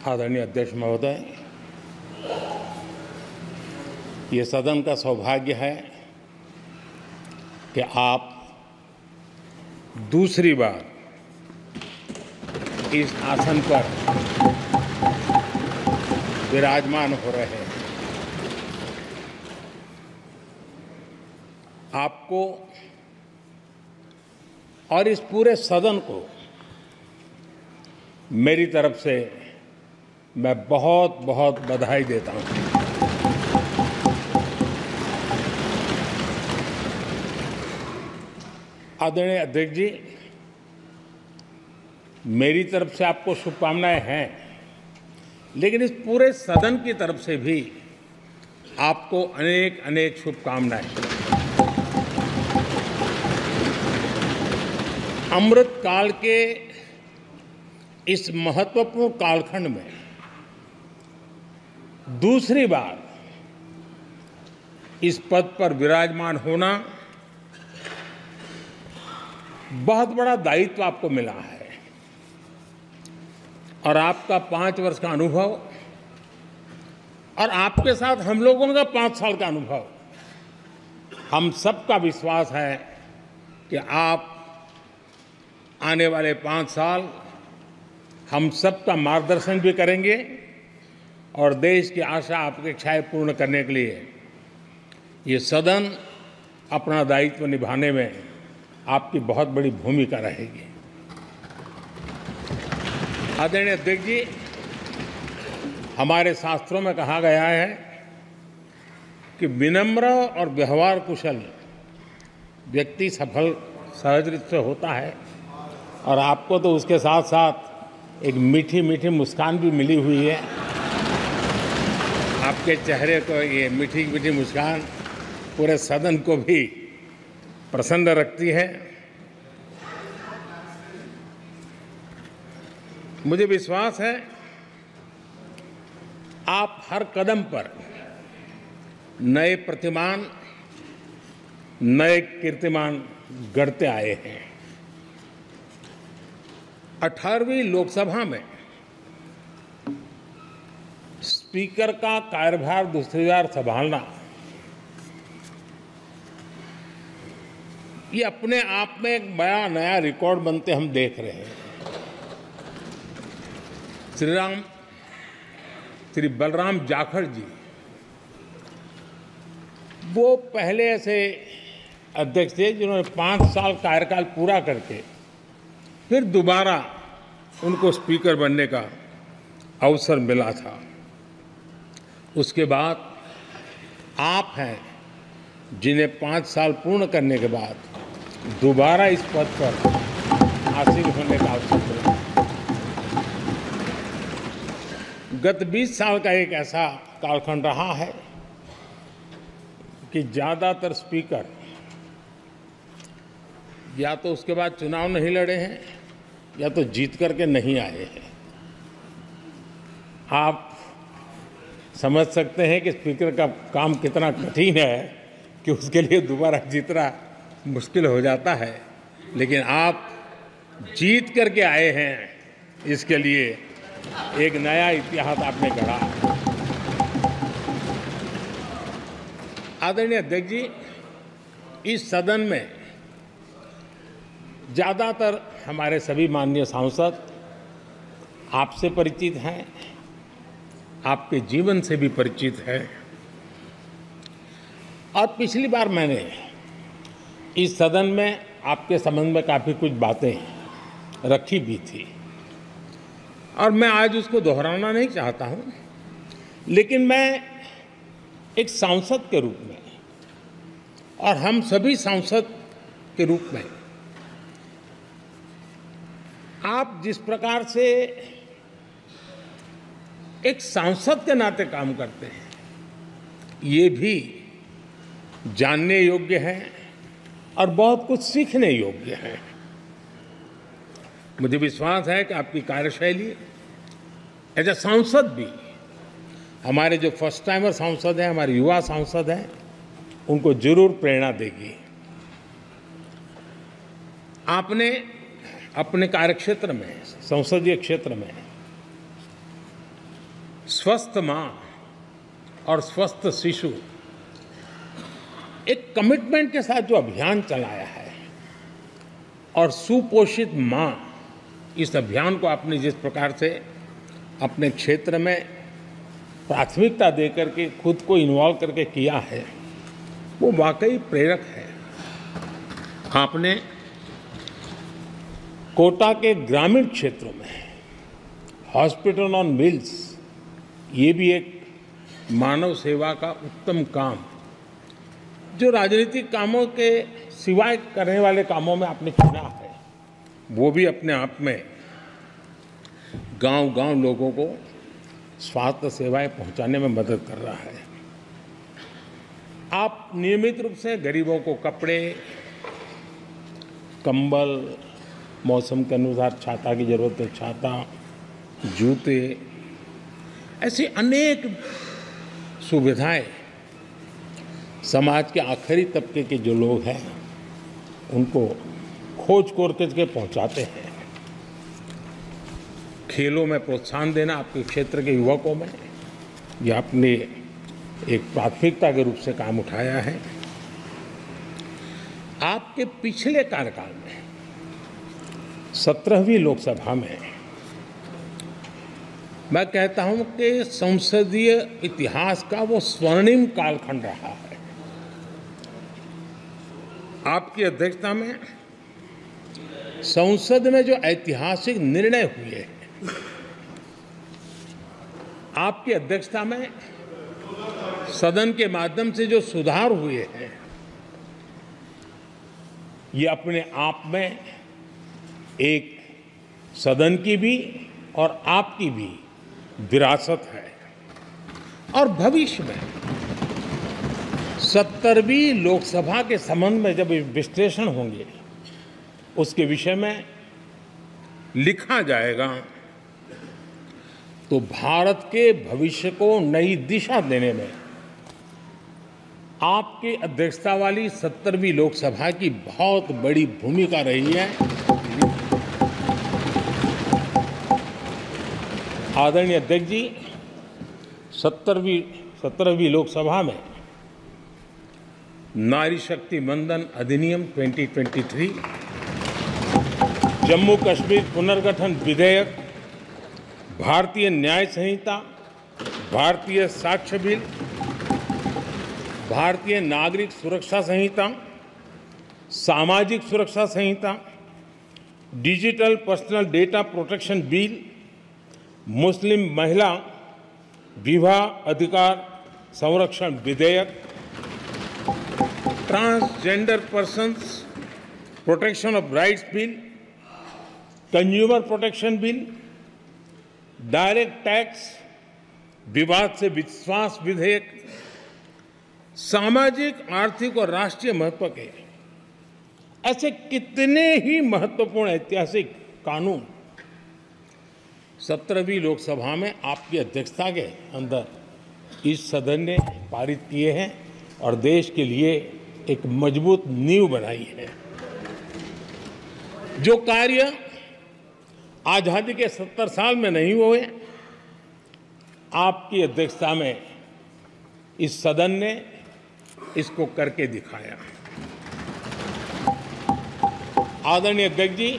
आदरणीय अध्यक्ष महोदय, ये सदन का सौभाग्य है कि आप दूसरी बार इस आसन पर विराजमान हो रहे हैं। आपको और इस पूरे सदन को मेरी तरफ से मैं बहुत बहुत बधाई देता हूं। आदरणीय अध्यक्ष जी, मेरी तरफ से आपको शुभकामनाएं हैं, लेकिन इस पूरे सदन की तरफ से भी आपको अनेक अनेक शुभकामनाएं। अमृत काल के इस महत्वपूर्ण कालखंड में दूसरी बार इस पद पर विराजमान होना बहुत बड़ा दायित्व आपको मिला है और आपका 5 वर्ष का अनुभव और आपके साथ हम लोगों का 5 साल का अनुभव, हम सबका विश्वास है कि आप आने वाले 5 साल हम सबका मार्गदर्शन भी करेंगे और देश की आशा अपेक्षाएं पूर्ण करने के लिए ये सदन अपना दायित्व निभाने में आपकी बहुत बड़ी भूमिका रहेगी। आदरणीय अध्यक्ष जी, हमारे शास्त्रों में कहा गया है कि विनम्र और व्यवहार कुशल व्यक्ति सफल सहज रूप से होता है और आपको तो उसके साथ साथ एक मीठी मीठी मुस्कान भी मिली हुई है। आपके चेहरे को ये मीठी मीठी मुस्कान पूरे सदन को भी प्रसन्न रखती है। मुझे विश्वास है आप हर कदम पर नए प्रतिमान, नए कीर्तिमान गढ़ते आए हैं। 18वीं लोकसभा में स्पीकर का कार्यभार दूसरी बार संभालना ये अपने आप में एक बड़ा नया रिकॉर्ड बनते हम देख रहे हैं। श्री बलराम जाखड़ जी वो पहले ऐसे अध्यक्ष थे जिन्होंने 5 साल कार्यकाल पूरा करके फिर दोबारा उनको स्पीकर बनने का अवसर मिला था। उसके बाद आप हैं जिन्हें 5 साल पूर्ण करने के बाद दोबारा इस पद पर आसीन होने का अवसर मिला। गत 20 साल का एक ऐसा कालखंड रहा है कि ज़्यादातर स्पीकर या तो उसके बाद चुनाव नहीं लड़े हैं या तो जीत करके नहीं आए हैं। आप समझ सकते हैं कि स्पीकर का काम कितना कठिन है कि उसके लिए दोबारा जीतना मुश्किल हो जाता है, लेकिन आप जीत करके आए हैं, इसके लिए एक नया इतिहास आपने गढ़ा। आदरणीय अध्यक्ष जी, इस सदन में ज़्यादातर हमारे सभी माननीय सांसद आपसे परिचित हैं, आपके जीवन से भी परिचित हैं और पिछली बार मैंने इस सदन में आपके संबंध में काफ़ी कुछ बातें रखी भी थी और मैं आज उसको दोहराना नहीं चाहता हूं, लेकिन मैं एक सांसद के रूप में और हम सभी सांसद के रूप में आप जिस प्रकार से एक सांसद के नाते काम करते हैं, ये भी जानने योग्य है और बहुत कुछ सीखने योग्य है। मुझे विश्वास है कि आपकी कार्यशैली एज ए सांसद भी हमारे जो फर्स्ट टाइमर सांसद हैं, हमारे युवा सांसद हैं, उनको जरूर प्रेरणा देगी। आपने अपने कार्यक्षेत्र में, संसदीय क्षेत्र में स्वस्थ माँ और स्वस्थ शिशु एक कमिटमेंट के साथ जो अभियान चलाया है और सुपोषित माँ, इस अभियान को आपने जिस प्रकार से अपने क्षेत्र में प्राथमिकता देकर के खुद को इन्वॉल्व करके किया है, वो वाकई प्रेरक है। आपने कोटा के ग्रामीण क्षेत्रों में हॉस्पिटल ऑन व्हील्स, ये भी एक मानव सेवा का उत्तम काम, जो राजनीतिक कामों के सिवाय करने वाले कामों में आपने चुना है, वो भी अपने आप में गांव-गांव लोगों को स्वास्थ्य सेवाएं पहुंचाने में मदद कर रहा है। आप नियमित रूप से गरीबों को कपड़े, कंबल, मौसम के अनुसार छाता की जरूरत है छाता, जूते, ऐसी अनेक सुविधाएं समाज के आखिरी तबके के जो लोग हैं उनको खोज करके पहुंचाते हैं। खेलों में प्रोत्साहन देना आपके क्षेत्र के युवकों में, यह आपने एक प्राथमिकता के रूप से काम उठाया है। आपके पिछले कार्यकाल में 17वीं लोकसभा में मैं कहता हूं कि संसदीय इतिहास का वो स्वर्णिम कालखंड रहा है। आपकी अध्यक्षता में संसद में जो ऐतिहासिक निर्णय हुए हैं, आपकी अध्यक्षता में सदन के माध्यम से जो सुधार हुए हैं, ये अपने आप में एक सदन की भी और आपकी भी विरासत है। और भविष्य में 70वीं लोकसभा के संबंध में जब विश्लेषण होंगे, उसके विषय में लिखा जाएगा, तो भारत के भविष्य को नई दिशा देने में आपकी अध्यक्षता वाली 70वीं लोकसभा की बहुत बड़ी भूमिका रही है। आदरणीय अध्यक्ष जी, 17वीं लोकसभा में नारी शक्ति वंदन अधिनियम 2023, जम्मू कश्मीर पुनर्गठन विधेयक, भारतीय न्याय संहिता, भारतीय साक्ष्य बिल, भारतीय नागरिक सुरक्षा संहिता, सामाजिक सुरक्षा संहिता, digital personal data protection bill, मुस्लिम महिला विवाह अधिकार संरक्षण विधेयक, transgender persons protection of rights bill, consumer protection bill, direct tax विवाद से विश्वास विधेयक, सामाजिक, आर्थिक और राष्ट्रीय महत्व के ऐसे कितने ही महत्वपूर्ण ऐतिहासिक कानून 17वीं लोकसभा में आपकी अध्यक्षता के अंदर इस सदन ने पारित किए हैं और देश के लिए एक मजबूत नींव बनाई है। जो कार्य आजादी के 70 साल में नहीं हुए, आपकी अध्यक्षता में इस सदन ने इसको करके दिखाया। आदरणीय अध्यक्ष जी,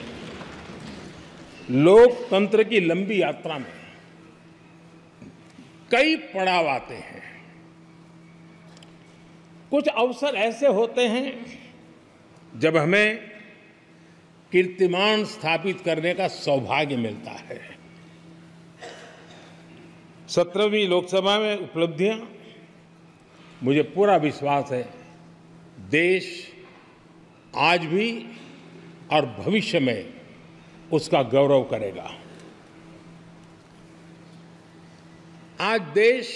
लोकतंत्र की लंबी यात्रा में कई पड़ाव आते हैं। कुछ अवसर ऐसे होते हैं जब हमें कीर्तिमान स्थापित करने का सौभाग्य मिलता है। 17वीं लोकसभा में उपलब्धियां, मुझे पूरा विश्वास है देश आज भी और भविष्य में उसका गौरव करेगा। आज देश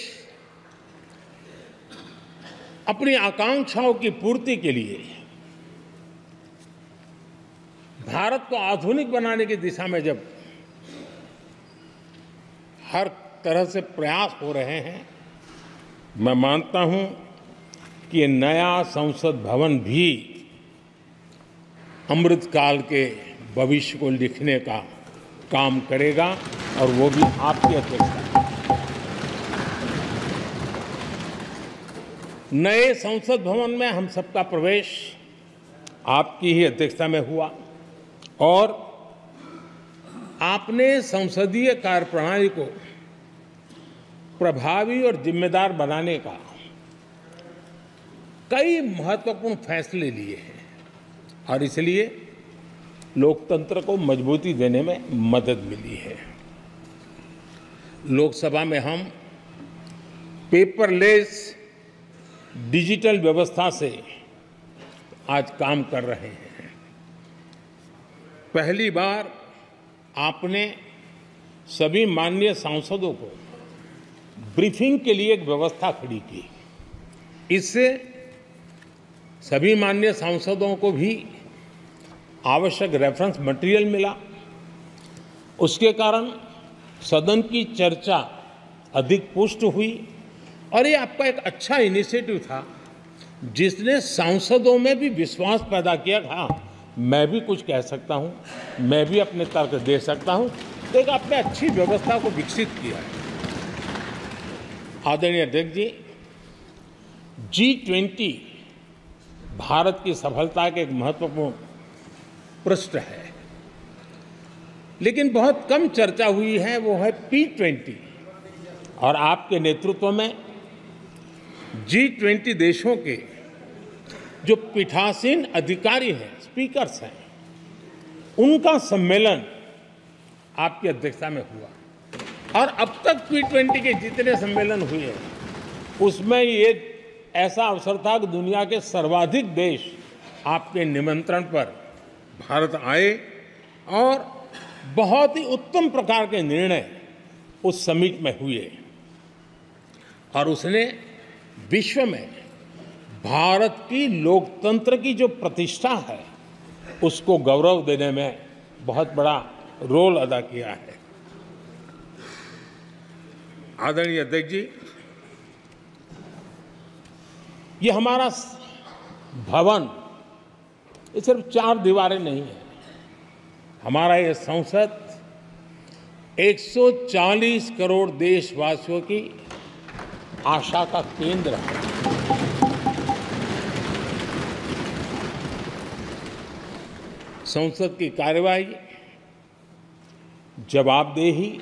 अपनी आकांक्षाओं की पूर्ति के लिए भारत को आधुनिक बनाने की दिशा में जब हर तरह से प्रयास हो रहे हैं, मैं मानता हूं कि ये नया संसद भवन भी अमृतकाल के भविष्य को लिखने का काम करेगा और वो भी आपकी अध्यक्षता में। नए संसद भवन में हम सबका प्रवेश आपकी ही अध्यक्षता में हुआ और आपने संसदीय कार्यप्रणाली को प्रभावी और जिम्मेदार बनाने का कई महत्वपूर्ण फैसले लिए हैं और इसलिए लोकतंत्र को मजबूती देने में मदद मिली है। लोकसभा में हम पेपरलेस डिजिटल व्यवस्था से आज काम कर रहे हैं। पहली बार आपने सभी माननीय सांसदों को ब्रीफिंग के लिए एक व्यवस्था खड़ी की। इससे सभी माननीय सांसदों को भी आवश्यक रेफरेंस मटेरियल मिला। उसके कारण सदन की चर्चा अधिक पुष्ट हुई और ये आपका एक अच्छा इनिशिएटिव था जिसने सांसदों में भी विश्वास पैदा किया। हाँ, मैं भी कुछ कह सकता हूँ, मैं भी अपने तर्क दे सकता हूँ। तो एक आपने अच्छी व्यवस्था को विकसित किया है। आदरणीय अध्यक्ष जी, G20 भारत की सफलता के एक महत्वपूर्ण पृष्ठ है, लेकिन बहुत कम चर्चा हुई है, वो है P20। और आपके नेतृत्व में G20 देशों के जो पीठासीन अधिकारी हैं, स्पीकर्स हैं, उनका सम्मेलन आपकी अध्यक्षता में हुआ और अब तक P20 के जितने सम्मेलन हुए हैं उसमें ये ऐसा अवसर था कि दुनिया के सर्वाधिक देश आपके निमंत्रण पर भारत आए और बहुत ही उत्तम प्रकार के निर्णय उस समिट में हुए और उसने विश्व में भारत की लोकतंत्र की जो प्रतिष्ठा है उसको गौरव देने में बहुत बड़ा रोल अदा किया है। आदरणीय अध्यक्ष जी, ये हमारा भवन ये सिर्फ 4 दीवारें नहीं है। हमारा ये संसद 140 करोड़ देशवासियों की आशा का केंद्र है। संसद की कार्यवाही, जवाबदेही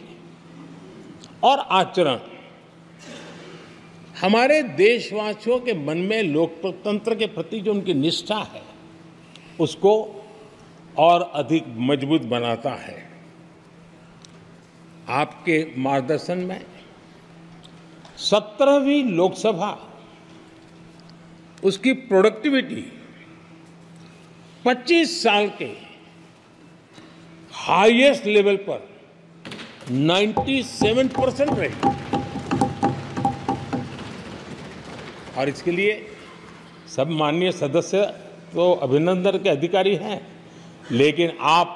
और आचरण हमारे देशवासियों के मन में लोकतंत्र के प्रति जो उनकी निष्ठा है उसको और अधिक मजबूत बनाता है। आपके मार्गदर्शन में 17वीं लोकसभा उसकी प्रोडक्टिविटी 25 साल के हाईएस्ट लेवल पर 97% रही और इसके लिए सब माननीय सदस्य तो अभिनंदन के अधिकारी हैं, लेकिन आप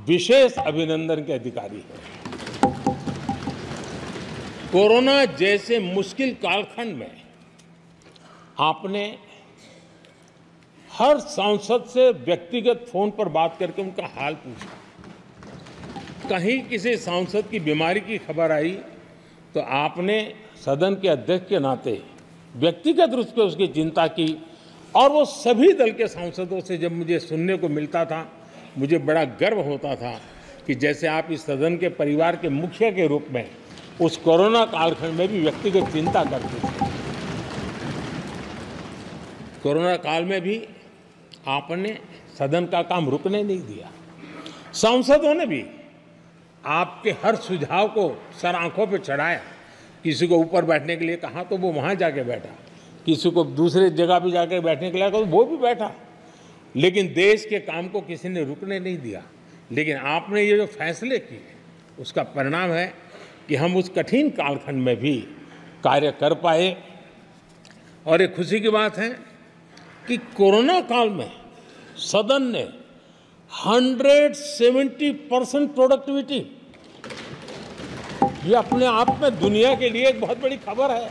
विशेष अभिनंदन के अधिकारी हैं। कोरोना जैसे मुश्किल कालखंड में आपने हर सांसद से व्यक्तिगत फोन पर बात करके उनका हाल पूछा। कहीं किसी सांसद की बीमारी की खबर आई तो आपने सदन के अध्यक्ष के नाते व्यक्तिगत रूप से उसकी चिंता की और वो सभी दल के सांसदों से जब मुझे सुनने को मिलता था मुझे बड़ा गर्व होता था कि जैसे आप इस सदन के परिवार के मुखिया के रूप में उस कोरोना कालखंड में भी व्यक्तिगत चिंता करते थे। कोरोना काल में भी आपने सदन का काम रुकने नहीं दिया। सांसदों ने भी आपके हर सुझाव को सर आंखों पे चढ़ाया। किसी को ऊपर बैठने के लिए कहा तो वो वहाँ जाके बैठा, किसी को दूसरे जगह पे जाकर बैठने के लिए कहा तो वो भी बैठा, लेकिन देश के काम को किसी ने रुकने नहीं दिया। लेकिन आपने ये जो फैसले किए उसका परिणाम है कि हम उस कठिन कालखंड में भी कार्य कर पाए। और एक खुशी की बात है कि कोरोना काल में सदन ने 170% प्रोडक्टिविटी, ये अपने आप में दुनिया के लिए एक बहुत बड़ी खबर है।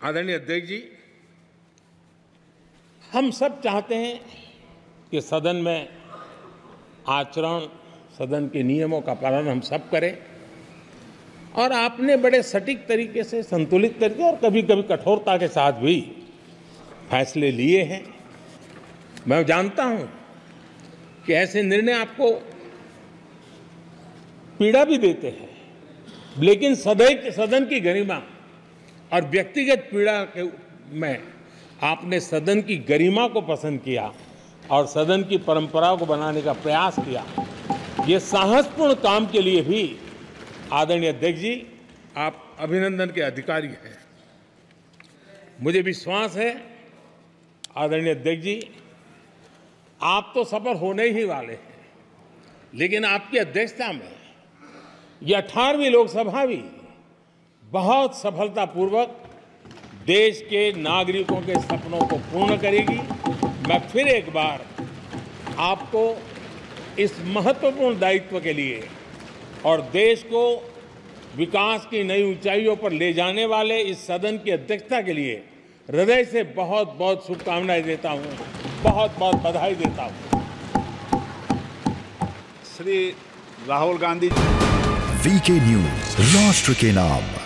आदरणीय अध्यक्ष जी, हम सब चाहते हैं कि सदन में आचरण, सदन के नियमों का पालन हम सब करें और आपने बड़े सटीक तरीके से, संतुलित तरीके और कभी कभी कठोरता के साथ भी फैसले लिए हैं। मैं जानता हूं कि ऐसे निर्णय आपको पीड़ा भी देते हैं, लेकिन सदन की गरिमा और व्यक्तिगत पीड़ा में आपने सदन की गरिमा को पसंद किया और सदन की परंपरा को बनाने का प्रयास किया। ये साहसपूर्ण काम के लिए भी आदरणीय अध्यक्ष जी, आप अभिनंदन के अधिकारी हैं। मुझे विश्वास है आदरणीय अध्यक्ष जी, आप तो सफल होने ही वाले हैं, लेकिन आपकी अध्यक्षता में यह 18वीं लोकसभा भी बहुत सफलतापूर्वक देश के नागरिकों के सपनों को पूर्ण करेगी। मैं फिर एक बार आपको इस महत्वपूर्ण दायित्व के लिए और देश को विकास की नई ऊंचाइयों पर ले जाने वाले इस सदन की अध्यक्षता के लिए हृदय से बहुत बहुत शुभकामनाएं देता हूं, बहुत बहुत बधाई देता हूं। श्री राहुल गांधी। वीके न्यूज, राष्ट्र के नाम।